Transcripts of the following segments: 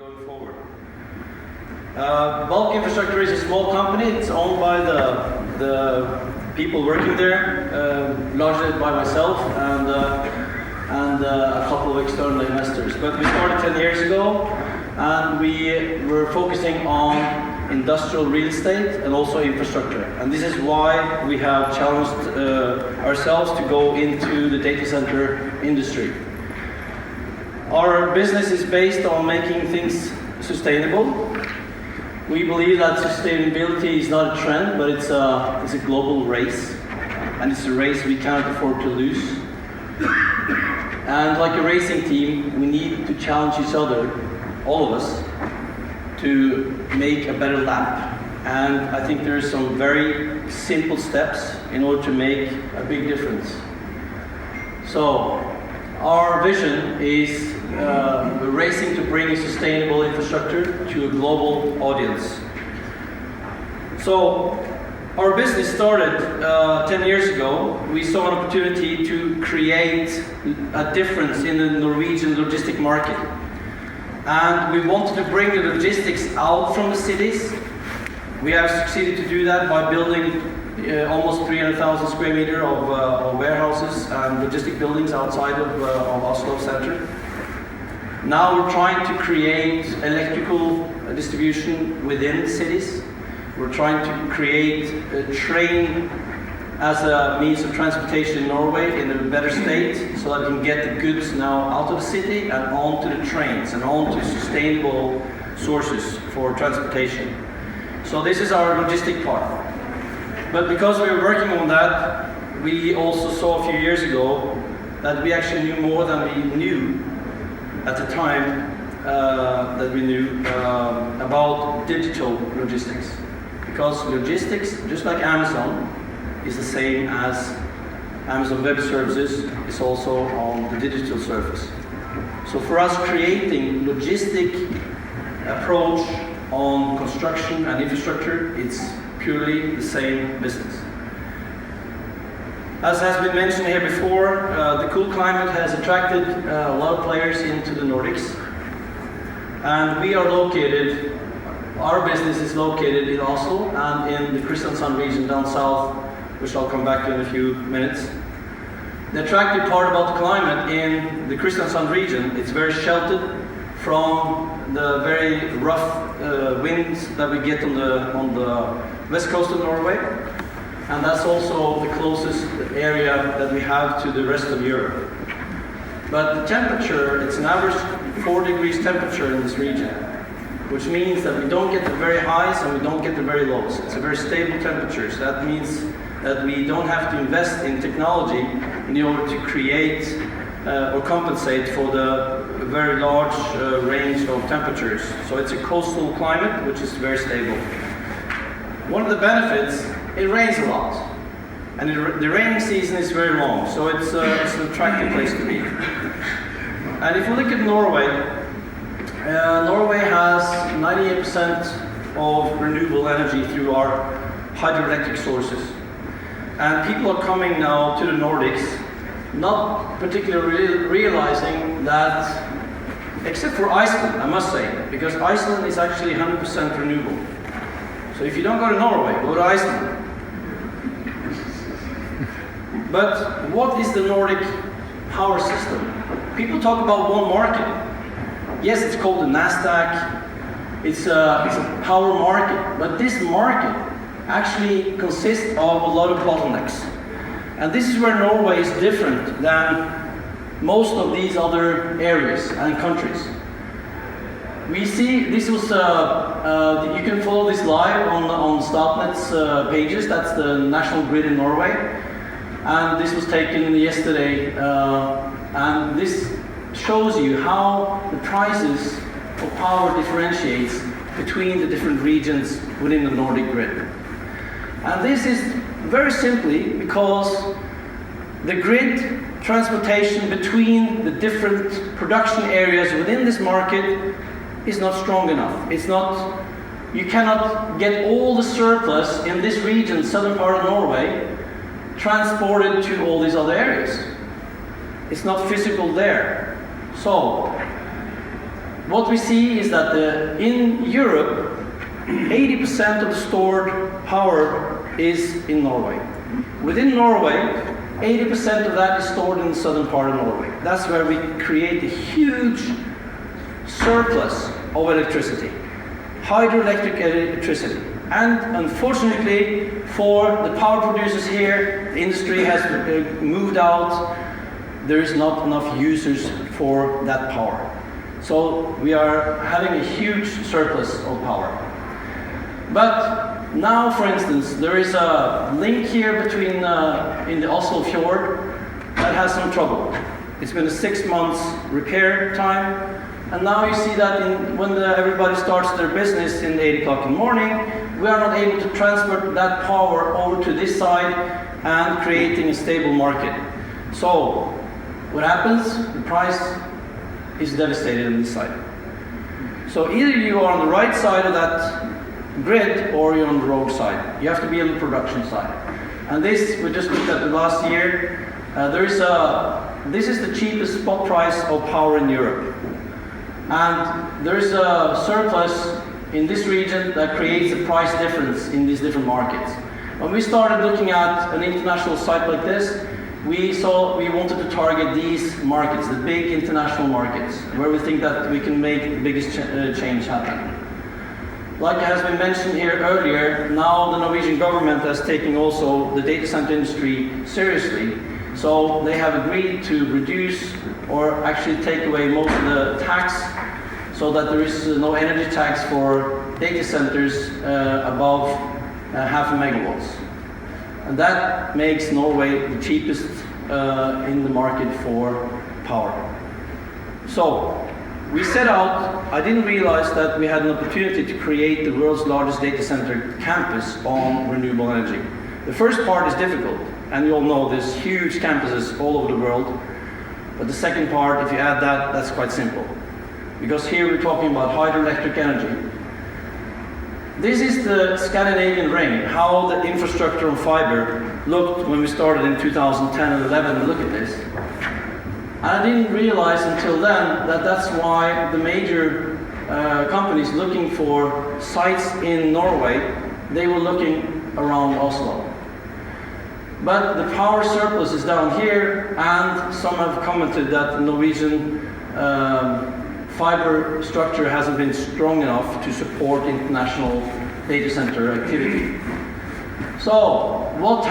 going forward. Bulk Infrastructure is a small company. It's owned by the people working there, largely by myself and a couple of external investors. But we started 10 years ago, and we were focusing on industrial real estate and also infrastructure. And this is why we have challenged ourselves to go into the data center industry. Our business is based on making things sustainable. We believe that sustainability is not a trend, but it's a global race, and it's a race we can't afford to lose. And like a racing team, we need to challenge each other, all of us, to make a better lap. And I think there are some very simple steps in order to make a big difference. So, our vision is we're racing to bring sustainable infrastructure to a global audience. So, our business started 10 years ago. We saw an opportunity to create a difference in the Norwegian logistic market. And we wanted to bring the logistics out from the cities. We have succeeded to do that by building almost 300,000 square meters of warehouses and logistic buildings outside of Oslo Center. Now we're trying to create electrical distribution within cities. We're trying to create a train as a means of transportation in Norway in a better state, so that we can get the goods now out of the city and onto the trains and onto sustainable sources for transportation. So this is our logistic part. But because we were working on that, we also saw a few years ago that we actually knew more than we knew at the time that we knew about digital logistics. Because logistics, just like Amazon, is the same as Amazon Web Services is also on the digital surface. So for us, creating logistic approach on construction and infrastructure, it's purely the same business. As has been mentioned here before, the cool climate has attracted a lot of players into the Nordics. And we are located, our business is located in Oslo and in the Kristiansand region down south, which I'll come back to in a few minutes. The attractive part about the climate in the Kristiansand region, it's very sheltered from the very rough winds that we get on the west coast of Norway. And that's also the closest area that we have to the rest of Europe. But the temperature, it's an average 4 degrees temperature in this region, which means that we don't get the very highs and we don't get the very lows. It's a very stable temperature. So that means that we don't have to invest in technology in order to create or compensate for the very large range of temperatures. So it's a coastal climate, which is very stable. One of the benefits, it rains a lot. And the raining season is very long, so it's an attractive place to be. And if we look at Norway, Norway has 98% of renewable energy through our hydroelectric sources. And people are coming now to the Nordics, not particularly realizing that, except for Iceland, I must say, because Iceland is actually 100% renewable. So if you don't go to Norway, go to Iceland. But what is the Nordic power system? People talk about one market. Yes, it's called the Nasdaq. It's a power market, but this market actually consists of a lot of bottlenecks. And this is where Norway is different than most of these other areas and countries. We see, this was, you can follow this live on Statnet's pages. That's the national grid in Norway. And this was taken yesterday. And this shows you how the prices of power differentiates between the different regions within the Nordic grid. And this is very simply because the grid transportation between the different production areas within this market is not strong enough. It's not, you cannot get all the surplus in this region, southern part of Norway, transported to all these other areas. It's not physical there. So, what we see is that in Europe, 80% of the stored power is in Norway. Within Norway, 80% of that is stored in the southern part of Norway. That's where we create a huge surplus of electricity, hydroelectric electricity. And unfortunately, for the power producers here, the industry has moved out. There is not enough users for that power. So we are having a huge surplus of power. But now, for instance, there is a link here between in the Oslo fjord that has some trouble. It's been a 6 months repair time, and now you see that when everybody starts their business in 8 o'clock in the morning, we are not able to transfer that power over to this side and creating a stable market. So what happens? The price is devastated on this side. So either you are on the right side of that grid or you're on the wrong side. You have to be on the production side. And this, we just looked at the last year. This is the cheapest spot price of power in Europe. And there is a surplus in this region that creates a price difference in these different markets. When we started looking at an international site like this, we wanted to target these markets, the big international markets, where we think that we can make the biggest change happen. Like has been mentioned here earlier, now the Norwegian government is taking also the data center industry seriously. So they have agreed to reduce or actually take away most of the tax so that there is no energy tax for data centers above 0.5 megawatts. And that makes Norway the cheapest in the market for power. So we set out, I didn't realize that we had an opportunity to create the world's largest data center campus on renewable energy. The first part is difficult, and you all know there's huge campuses all over the world. But the second part, if you add that, that's quite simple. Because here we're talking about hydroelectric energy. This is the Scandinavian ring, how the infrastructure on fiber looked when we started in 2010 and 11. Look at this. And I didn't realize until then that that's why the major companies looking for sites in Norway, they were looking around Oslo. But the power surplus is down here, and some have commented that the Norwegian fiber structure hasn't been strong enough to support international data center activity. So what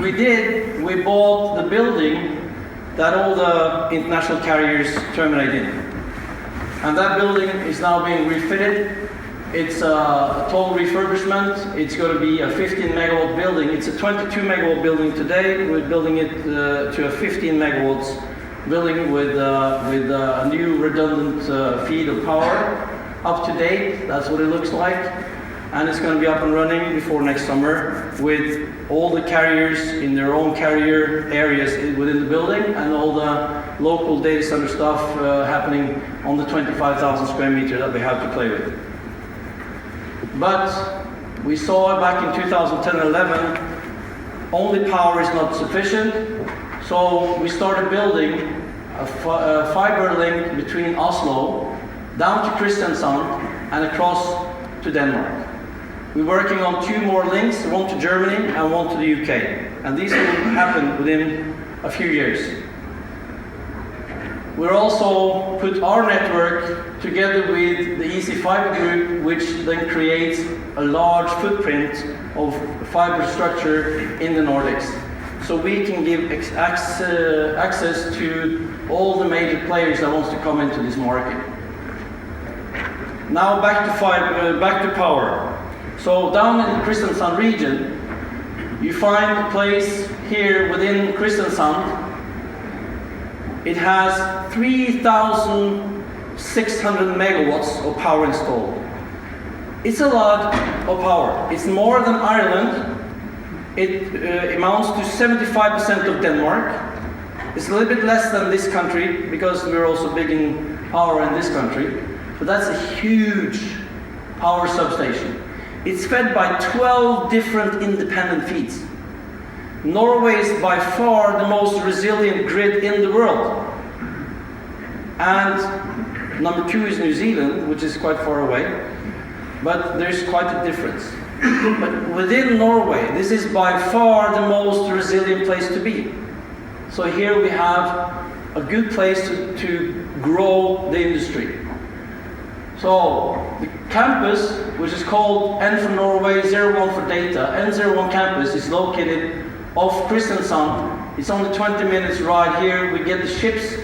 we did, we bought the building that all the international carriers terminate in. And that building is now being refitted. It's a total refurbishment. It's going to be a 15 megawatt building. It's a 22 megawatt building today. We're building it to a 15 megawatts building with a new redundant feed of power. Up to date, that's what it looks like. And it's going to be up and running before next summer with all the carriers in their own carrier areas within the building and all the local data center stuff happening on the 25,000 square meter that we have to play with. But we saw back in 2010-11, only power is not sufficient, so we started building a fiber link between Oslo down to Kristiansand and across to Denmark. We're working on 2 more links, one to Germany and one to the UK, and these will happen within a few years. We'll also put our network together with the Easy Fiber Group, which then creates a large footprint of fiber structure in the Nordics. So we can give access to all the major players that wants to come into this market. Now back to power. So down in the Kristiansand region, you find a place here within Kristiansand. It has 3,600 megawatts of power installed. It's a lot of power. It's more than Ireland. It amounts to 75% of Denmark. It's a little bit less than this country because we're also big in power in this country. But that's a huge power substation. It's fed by 12 different independent feeds. Norway is by far the most resilient grid in the world. And Number 2 is New Zealand, which is quite far away, but there's quite a difference. But within Norway, this is by far the most resilient place to be. So here we have a good place to grow the industry. So the campus, which is called N for Norway, 01 for data, N01 campus is located off Kristiansand. It's only 20 minutes ride here. We get the ships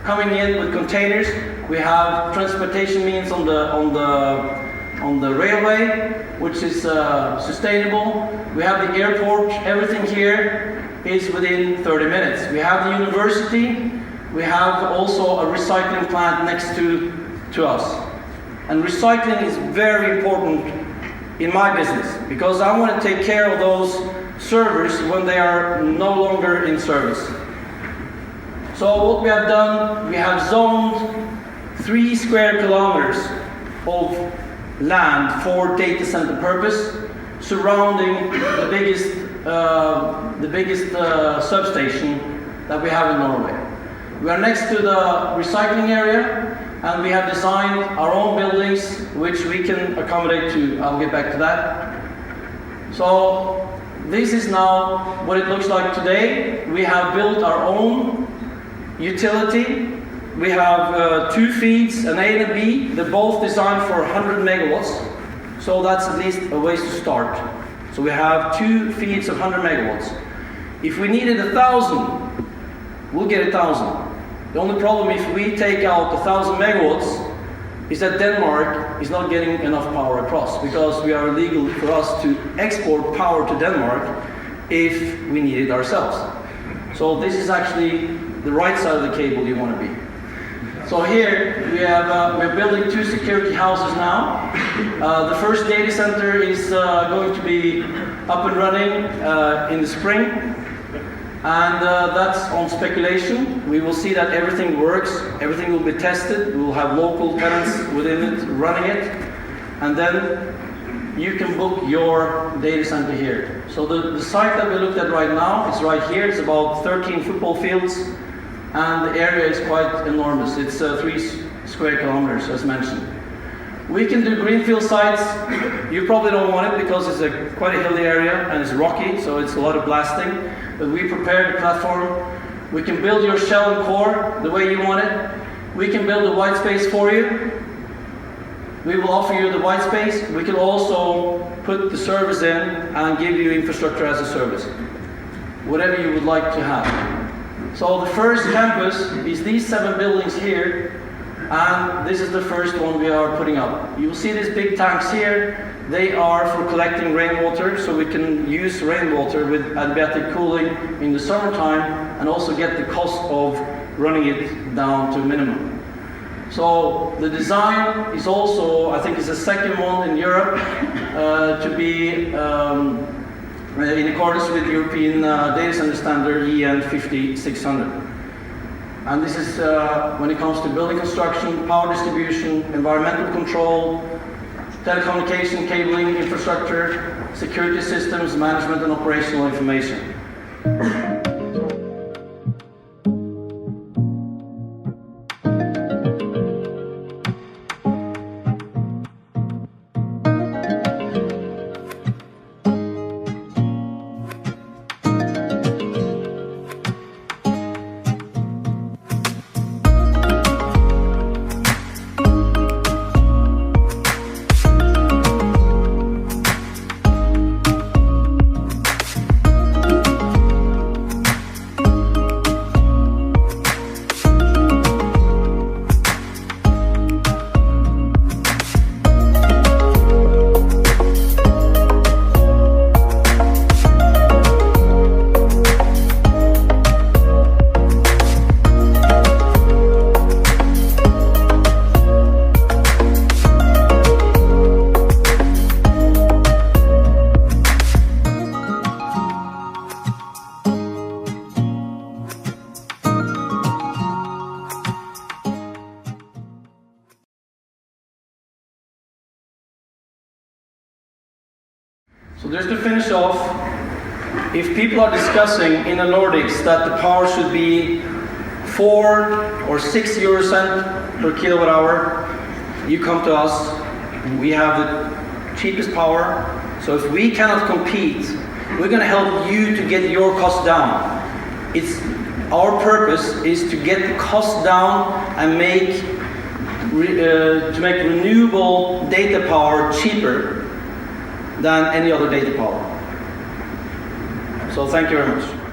coming in with containers. We have transportation means on the railway, which is sustainable. We have the airport. Everything here is within 30 minutes. We have the university. We have also a recycling plant next to us. And recycling is very important in my business because I want to take care of those servers when they are no longer in service. So what we have done, we have zoned 3 square kilometers of land for data center purpose, surrounding the biggest substation that we have in Norway. We are next to the recycling area, and we have designed our own buildings which we can accommodate to. I'll get back to that. So this is now what it looks like today. We have built our own utility. We have 2 feeds, an A and a B. They're both designed for 100 megawatts. So that's at least a way to start. So we have 2 feeds of 100 megawatts. If we needed 1,000, we'll get 1,000. The only problem if we take out 1,000 megawatts is that Denmark is not getting enough power across because we are illegal for us to export power to Denmark if we need it ourselves. So this is actually the right side of the cable you want to be. So here we have we're building 2 security houses now. The first data center is going to be up and running in the spring. And that's on speculation. We will see that everything works, everything will be tested, we will have local tenants within it running it, and then you can book your data center here. So the site that we looked at right now is right here. It's about 13 football fields, and the area is quite enormous. It's 3 square kilometers, as mentioned. We can do greenfield sites. You probably don't want it because it's quite a hilly area and it's rocky, so it's a lot of blasting. But we prepared the platform. We can build your shell and core the way you want it. We can build a white space for you. We will offer you the white space. We can also put the service in and give you infrastructure as a service. Whatever you would like to have. So the first campus is these 7 buildings here. And this is the first one we are putting up. You will see these big tanks here. They are for collecting rainwater, so we can use rainwater with adiabatic cooling in the summertime and also get the cost of running it down to a minimum. So the design is also, I think it's the second one in Europe to be in accordance with European data center standard EN 5600. And this is when it comes to building construction, power distribution, environmental control, telecommunication, cabling, infrastructure, security systems, management and operational information. So just to finish off, if people are discussing in the Nordics that the power should be 4 or 6 euro cent per kilowatt hour, you come to us. We have the cheapest power. So if we cannot compete, we're going to help you to get your costs down. Our purpose is to get the cost down and make renewable data power cheaper than any other data power. So thank you very much.